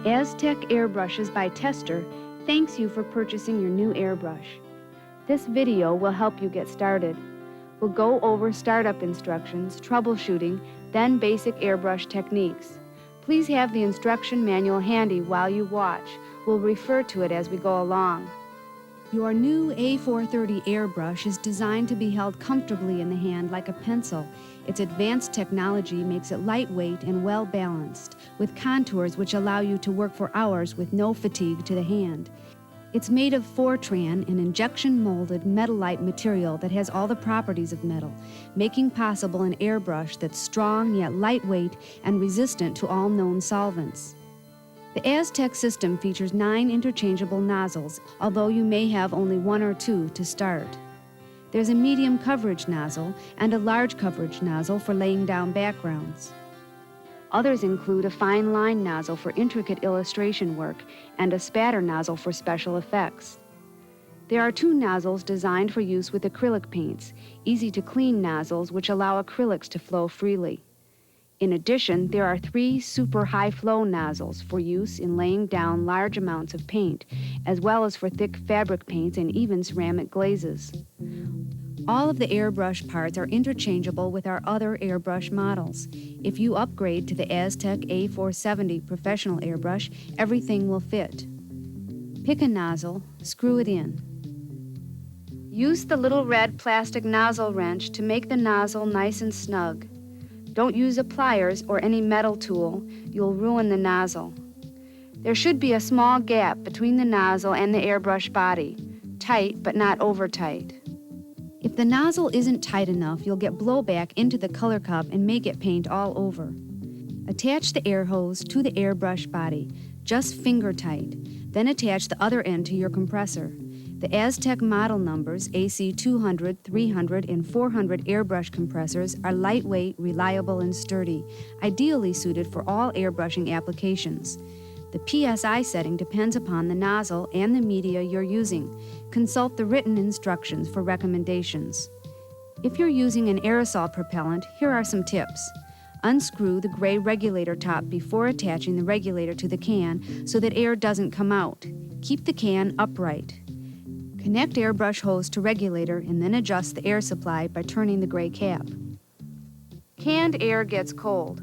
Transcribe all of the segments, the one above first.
Aztec Airbrushes by Tester thanks you for purchasing your new airbrush. This video will help you get started. We'll go over startup instructions, troubleshooting, then basic airbrush techniques. Please have the instruction manual handy while you watch. We'll refer to it as we go along. Your new A430 Airbrush is designed to be held comfortably in the hand like a pencil. Its advanced technology makes it lightweight and well-balanced, with contours which allow you to work for hours with no fatigue to the hand. It's made of Fortran, an injection-molded metal-like material that has all the properties of metal, making possible an airbrush that's strong yet lightweight and resistant to all known solvents. The Aztec system features 9 interchangeable nozzles, although you may have only 1 or 2 to start. There's a medium coverage nozzle and a large coverage nozzle for laying down backgrounds. Others include a fine line nozzle for intricate illustration work and a spatter nozzle for special effects. There are 2 nozzles designed for use with acrylic paints, easy-to-clean nozzles which allow acrylics to flow freely. In addition, there are 3 super high-flow nozzles for use in laying down large amounts of paint, as well as for thick fabric paints and even ceramic glazes. All of the airbrush parts are interchangeable with our other airbrush models. If you upgrade to the Aztec A430 professional airbrush, everything will fit. Pick a nozzle, screw it in. Use the little red plastic nozzle wrench to make the nozzle nice and snug. Don't use a pliers or any metal tool. You'll ruin the nozzle. There should be a small gap between the nozzle and the airbrush body. Tight, but not over tight. If the nozzle isn't tight enough, you'll get blowback into the color cup and may get paint all over. Attach the air hose to the airbrush body, just finger tight. Then attach the other end to your compressor. The Aztec model numbers, AC 200, 300, and 400 airbrush compressors are lightweight, reliable, and sturdy, ideally suited for all airbrushing applications. The PSI setting depends upon the nozzle and the media you're using. Consult the written instructions for recommendations. If you're using an aerosol propellant, here are some tips. Unscrew the gray regulator top before attaching the regulator to the can so that air doesn't come out. Keep the can upright. Connect airbrush hose to regulator and then adjust the air supply by turning the gray cap. Canned air gets cold.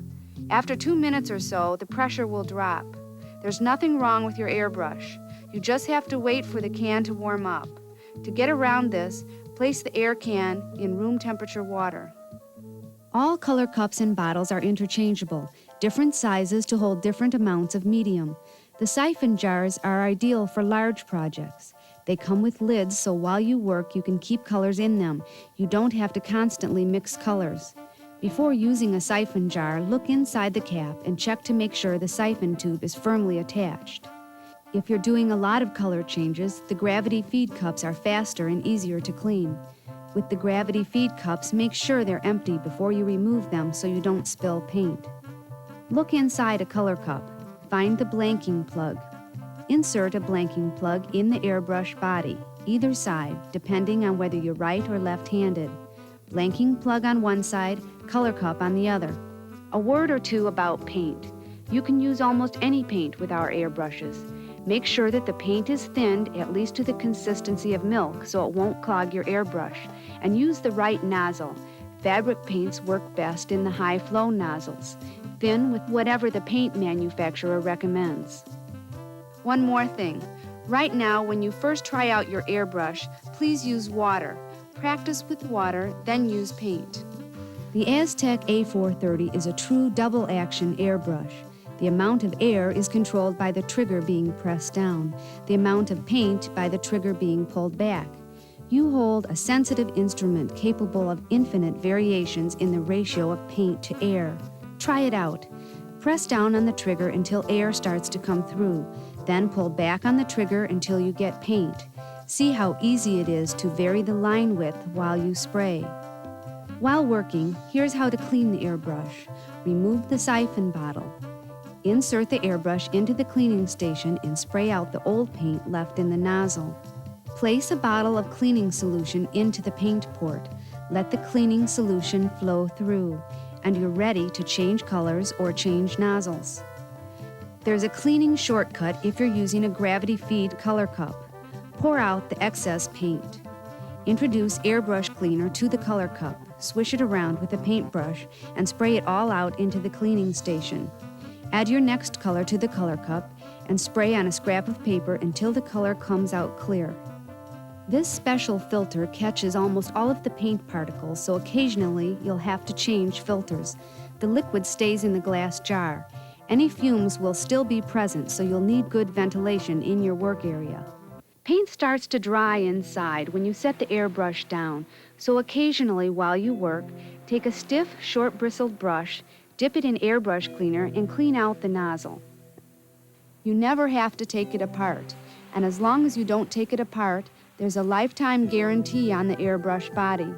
After 2 minutes or so, the pressure will drop. There's nothing wrong with your airbrush. You just have to wait for the can to warm up. To get around this, place the air can in room temperature water. All color cups and bottles are interchangeable, different sizes to hold different amounts of medium. The siphon jars are ideal for large projects. They come with lids, so while you work, you can keep colors in them. You don't have to constantly mix colors. Before using a siphon jar, look inside the cap and check to make sure the siphon tube is firmly attached. If you're doing a lot of color changes, the gravity feed cups are faster and easier to clean. With the gravity feed cups, make sure they're empty before you remove them so you don't spill paint. Look inside a color cup. Find the blanking plug. Insert a blanking plug in the airbrush body, either side, depending on whether you're right or left-handed. Blanking plug on one side, color cup on the other. A word or two about paint. You can use almost any paint with our airbrushes. Make sure that the paint is thinned at least to the consistency of milk so it won't clog your airbrush, and use the right nozzle. Fabric paints work best in the high-flow nozzles. Thin with whatever the paint manufacturer recommends. One more thing. Right now, when you first try out your airbrush, please use water. Practice with water, then use paint. The Aztec A430 is a true double-action airbrush. The amount of air is controlled by the trigger being pressed down, the amount of paint by the trigger being pulled back. You hold a sensitive instrument capable of infinite variations in the ratio of paint to air. Try it out. Press down on the trigger until air starts to come through. Then pull back on the trigger until you get paint. See how easy it is to vary the line width while you spray. While working, here's how to clean the airbrush. Remove the siphon bottle. Insert the airbrush into the cleaning station and spray out the old paint left in the nozzle. Place a bottle of cleaning solution into the paint port. Let the cleaning solution flow through, and you're ready to change colors or change nozzles. There's a cleaning shortcut if you're using a gravity feed color cup. Pour out the excess paint. Introduce airbrush cleaner to the color cup, swish it around with a paintbrush, and spray it all out into the cleaning station. Add your next color to the color cup and spray on a scrap of paper until the color comes out clear. This special filter catches almost all of the paint particles, so occasionally you'll have to change filters. The liquid stays in the glass jar. Any fumes will still be present, so you'll need good ventilation in your work area. Paint starts to dry inside when you set the airbrush down, so occasionally while you work, take a stiff, short-bristled brush, dip it in airbrush cleaner, and clean out the nozzle. You never have to take it apart, and as long as you don't take it apart, there's a lifetime guarantee on the airbrush body.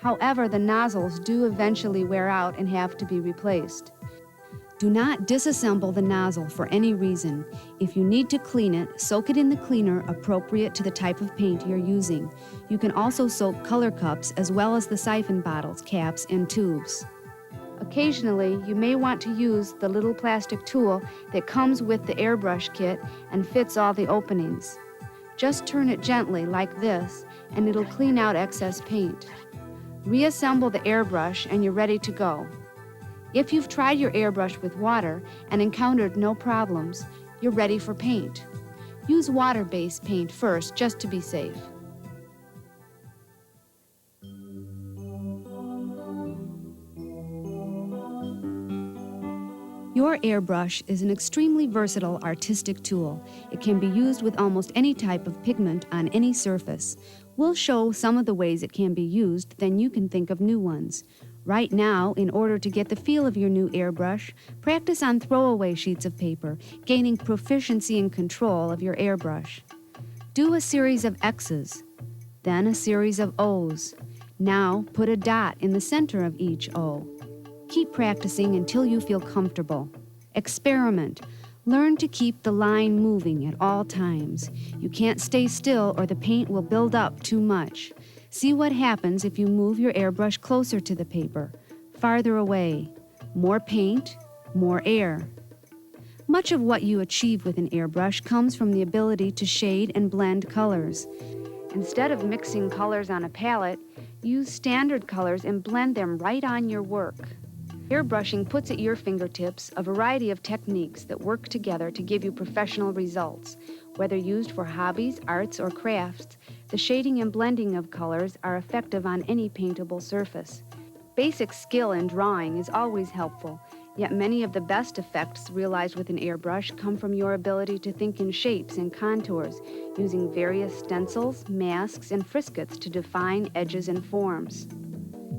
However, the nozzles do eventually wear out and have to be replaced. Do not disassemble the nozzle for any reason. If you need to clean it, soak it in the cleaner appropriate to the type of paint you're using. You can also soak color cups as well as the siphon bottles, caps, and tubes. Occasionally, you may want to use the little plastic tool that comes with the airbrush kit and fits all the openings. Just turn it gently like this, and it'll clean out excess paint. Reassemble the airbrush and you're ready to go. If you've tried your airbrush with water and encountered no problems, you're ready for paint. Use water-based paint first, just to be safe. Your airbrush is an extremely versatile artistic tool. It can be used with almost any type of pigment on any surface. We'll show some of the ways it can be used, then you can think of new ones. Right now, in order to get the feel of your new airbrush, practice on throwaway sheets of paper, gaining proficiency and control of your airbrush. Do a series of X's, then a series of O's. Now, put a dot in the center of each O. Keep practicing until you feel comfortable. Experiment. Learn to keep the line moving at all times. You can't stay still or the paint will build up too much. See what happens if you move your airbrush closer to the paper, farther away. More paint, more air. Much of what you achieve with an airbrush comes from the ability to shade and blend colors. Instead of mixing colors on a palette, use standard colors and blend them right on your work. Airbrushing puts at your fingertips a variety of techniques that work together to give you professional results. Whether used for hobbies, arts, or crafts, the shading and blending of colors are effective on any paintable surface. Basic skill in drawing is always helpful, yet many of the best effects realized with an airbrush come from your ability to think in shapes and contours, using various stencils, masks, and friscues to define edges and forms.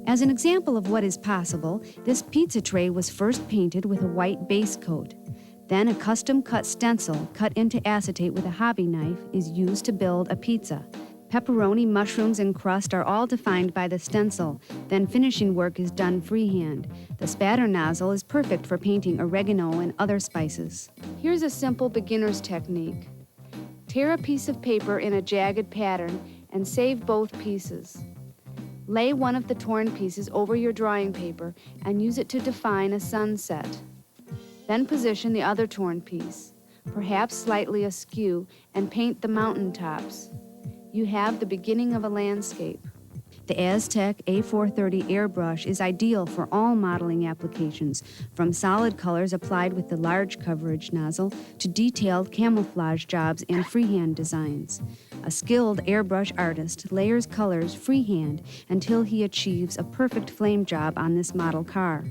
As an example of what is possible, this pizza tray was first painted with a white base coat. Then a custom-cut stencil cut into acetate with a hobby knife is used to build a pizza. Pepperoni, mushrooms, and crust are all defined by the stencil. Then finishing work is done freehand. The spatter nozzle is perfect for painting oregano and other spices. Here's a simple beginner's technique. Tear a piece of paper in a jagged pattern and save both pieces. Lay one of the torn pieces over your drawing paper and use it to define a sunset. Then position the other torn piece, perhaps slightly askew, and paint the mountaintops. You have the beginning of a landscape. The Aztec A430 Airbrush is ideal for all modeling applications, from solid colors applied with the large coverage nozzle to detailed camouflage jobs and freehand designs. A skilled airbrush artist layers colors freehand until he achieves a perfect flame job on this model car.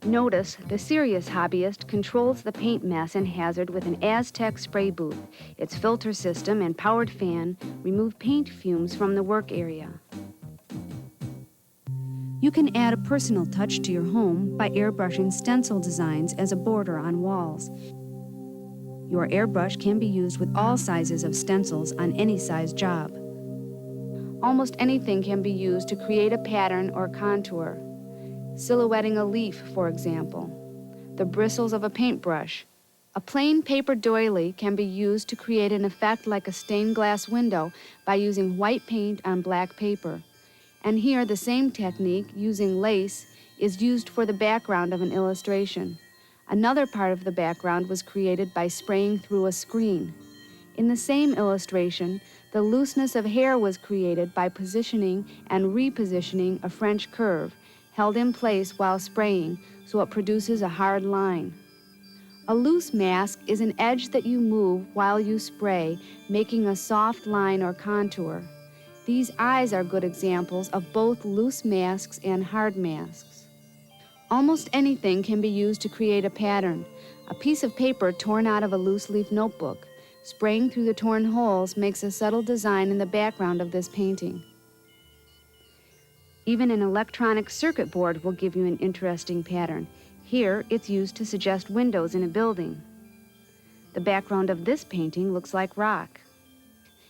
Notice the serious hobbyist controls the paint mess and hazard with an Aztec spray booth. Its filter system and powered fan remove paint fumes from the work area. You can add a personal touch to your home by airbrushing stencil designs as a border on walls. Your airbrush can be used with all sizes of stencils on any size job. Almost anything can be used to create a pattern or contour. Silhouetting a leaf, for example. The bristles of a paintbrush. A plain paper doily can be used to create an effect like a stained glass window by using white paint on black paper. And here the same technique, using lace, is used for the background of an illustration. Another part of the background was created by spraying through a screen. In the same illustration, the looseness of hair was created by positioning and repositioning a French curve, held in place while spraying, so it produces a hard line. A loose mask is an edge that you move while you spray, making a soft line or contour. These eyes are good examples of both loose masks and hard masks. Almost anything can be used to create a pattern. A piece of paper torn out of a loose-leaf notebook. Spraying through the torn holes makes a subtle design in the background of this painting. Even an electronic circuit board will give you an interesting pattern. Here, it's used to suggest windows in a building. The background of this painting looks like rock.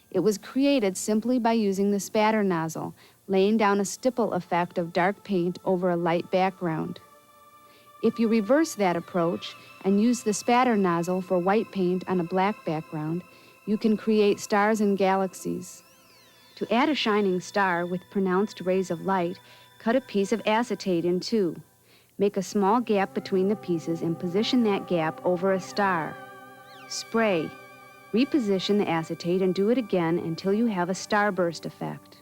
It was created simply by using the spatter nozzle, laying down a stipple effect of dark paint over a light background. If you reverse that approach and use the spatter nozzle for white paint on a black background, you can create stars and galaxies. To add a shining star with pronounced rays of light, cut a piece of acetate in two. Make a small gap between the pieces and position that gap over a star. Spray. Reposition the acetate and do it again until you have a starburst effect.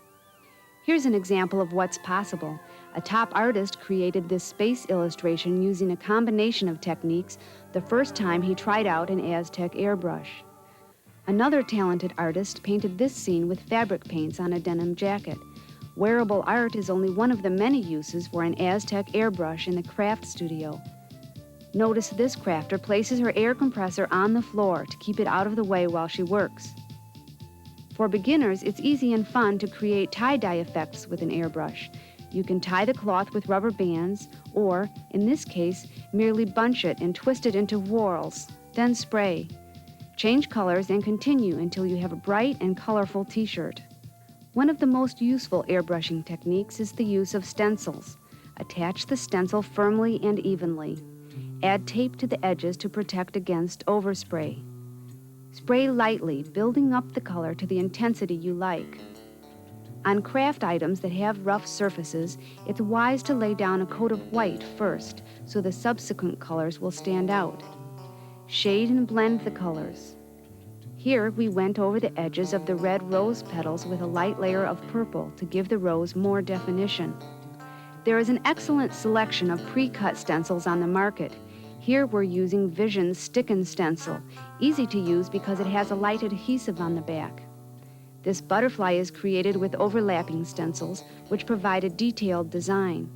Here's an example of what's possible. A top artist created this space illustration using a combination of techniques the first time he tried out an Aztec airbrush. Another talented artist painted this scene with fabric paints on a denim jacket. Wearable art is only one of the many uses for an Aztec airbrush in the craft studio. Notice this crafter places her air compressor on the floor to keep it out of the way while she works. For beginners, it's easy and fun to create tie-dye effects with an airbrush. You can tie the cloth with rubber bands, or, in this case, merely bunch it and twist it into whorls, then spray. Change colors and continue until you have a bright and colorful t-shirt. One of the most useful airbrushing techniques is the use of stencils. Attach the stencil firmly and evenly. Add tape to the edges to protect against overspray. Spray lightly, building up the color to the intensity you like. On craft items that have rough surfaces, it's wise to lay down a coat of white first, so the subsequent colors will stand out. Shade and blend the colors. Here we went over the edges of the red rose petals with a light layer of purple to give the rose more definition. There is an excellent selection of pre-cut stencils on the market. Here we're using Vision's Stick-and Stencil, easy to use because it has a light adhesive on the back. This butterfly is created with overlapping stencils, which provide a detailed design.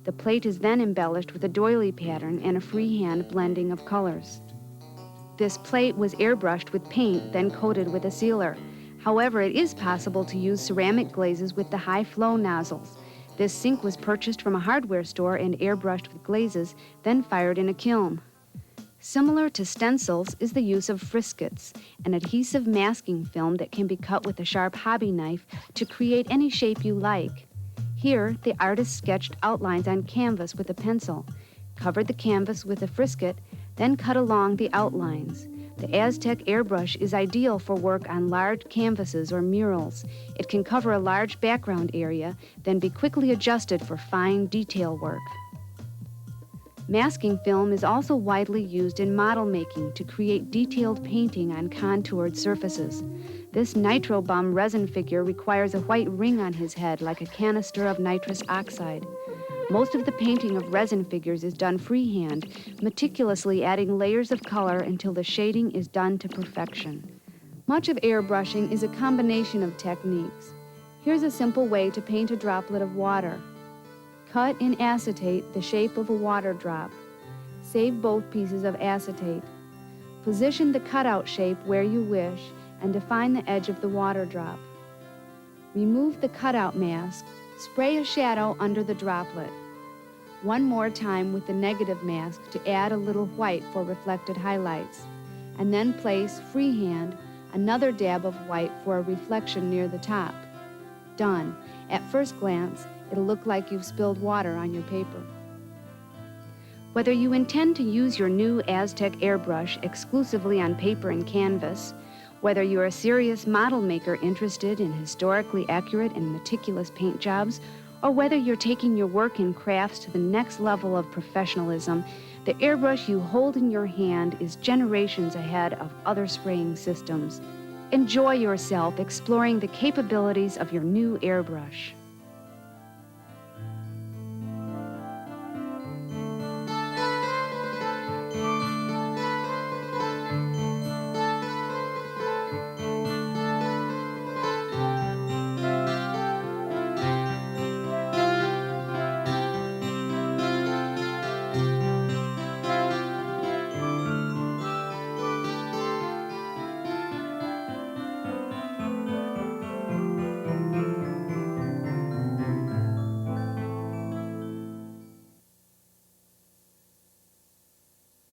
The plate is then embellished with a doily pattern and a freehand blending of colors. This plate was airbrushed with paint, then coated with a sealer. However, it is possible to use ceramic glazes with the high-flow nozzles. This sink was purchased from a hardware store and airbrushed with glazes, then fired in a kiln. Similar to stencils is the use of friskets, an adhesive masking film that can be cut with a sharp hobby knife to create any shape you like. Here, the artist sketched outlines on canvas with a pencil, covered the canvas with a frisket, then cut along the outlines. The Aztec airbrush is ideal for work on large canvases or murals. It can cover a large background area, then be quickly adjusted for fine detail work. Masking film is also widely used in model making to create detailed painting on contoured surfaces. This nitrobum resin figure requires a white ring on his head like a canister of nitrous oxide. Most of the painting of resin figures is done freehand, meticulously adding layers of color until the shading is done to perfection. Much of airbrushing is a combination of techniques. Here's a simple way to paint a droplet of water. Cut in acetate the shape of a water drop. Save both pieces of acetate. Position the cutout shape where you wish and define the edge of the water drop. Remove the cutout mask. Spray a shadow under the droplet. One more time with the negative mask to add a little white for reflected highlights, and then place freehand another dab of white for a reflection near the top. Done. At first glance, it'll look like you've spilled water on your paper. Whether you intend to use your new Aztec airbrush exclusively on paper and canvas, whether you're a serious model maker interested in historically accurate and meticulous paint jobs, Or whether you're taking your work in crafts to the next level of professionalism, the airbrush you hold in your hand is generations ahead of other spraying systems. Enjoy yourself exploring the capabilities of your new airbrush.